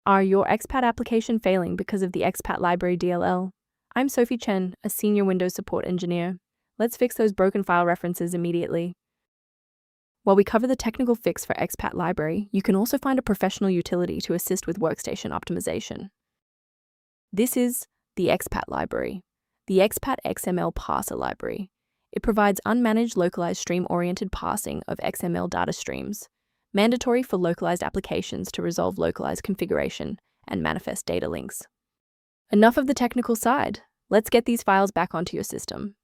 Are your Expat application failing because of the Expat Library DLL? I'm Sophie Chen, a senior Windows support engineer. Let's fix those broken file references immediately. While we cover the technical fix for Expat Library, you can also find a professional utility to assist with workstation optimization. This is the Expat Library, the Expat XML Parser library. It provides unmanaged localized stream-oriented parsing of XML data streams, mandatory for localized applications to resolve localized configuration and manifest data links. Enough of the technical side. Let's get these files back onto your system.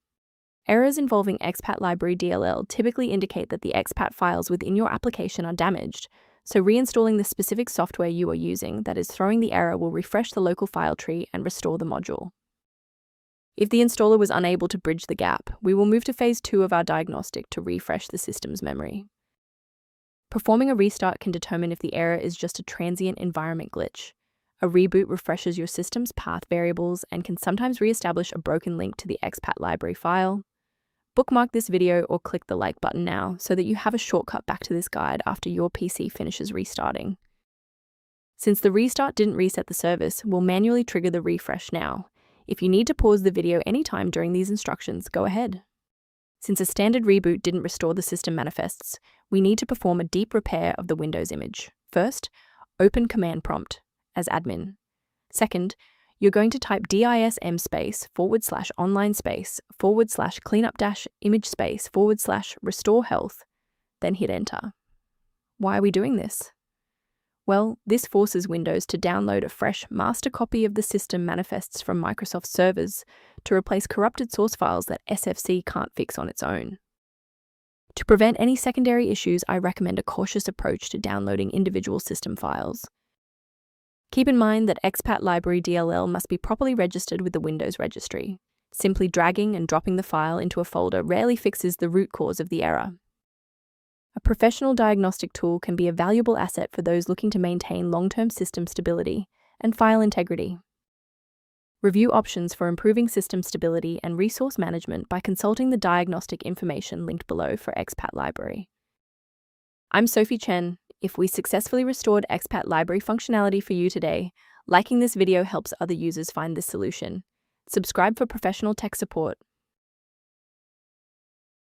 Errors involving Expat Library DLL typically indicate that the expat files within your application are damaged, so reinstalling the specific software you are using that is throwing the error will refresh the local file tree and restore the module. If the installer was unable to bridge the gap, we will move to phase 2 of our diagnostic to refresh the system's memory. Performing a restart can determine if the error is just a transient environment glitch. A reboot refreshes your system's path variables and can sometimes re-establish a broken link to the Expat library file. Bookmark this video or click the like button now so that you have a shortcut back to this guide after your PC finishes restarting. Since the restart didn't reset the service, we'll manually trigger the refresh now. If you need to pause the video anytime during these instructions, go ahead. Since a standard reboot didn't restore the system manifests, we need to perform a deep repair of the Windows image. First, open command prompt as admin. Second, you're going to type dism space /online space /cleanup -image space /restore health, then hit enter. Why are we doing this? Well, this forces Windows to download a fresh master copy of the system manifests from Microsoft servers to replace corrupted source files that SFC can't fix on its own. To prevent any secondary issues, I recommend a cautious approach to downloading individual system files. Keep in mind that Expat Library DLL must be properly registered with the Windows registry. Simply dragging and dropping the file into a folder rarely fixes the root cause of the error. A professional diagnostic tool can be a valuable asset for those looking to maintain long-term system stability and file integrity. Review options for improving system stability and resource management by consulting the diagnostic information linked below for Expat Library. I'm Sophie Chen. If we successfully restored Expat Library functionality for you today, liking this video helps other users find this solution. Subscribe for professional tech support.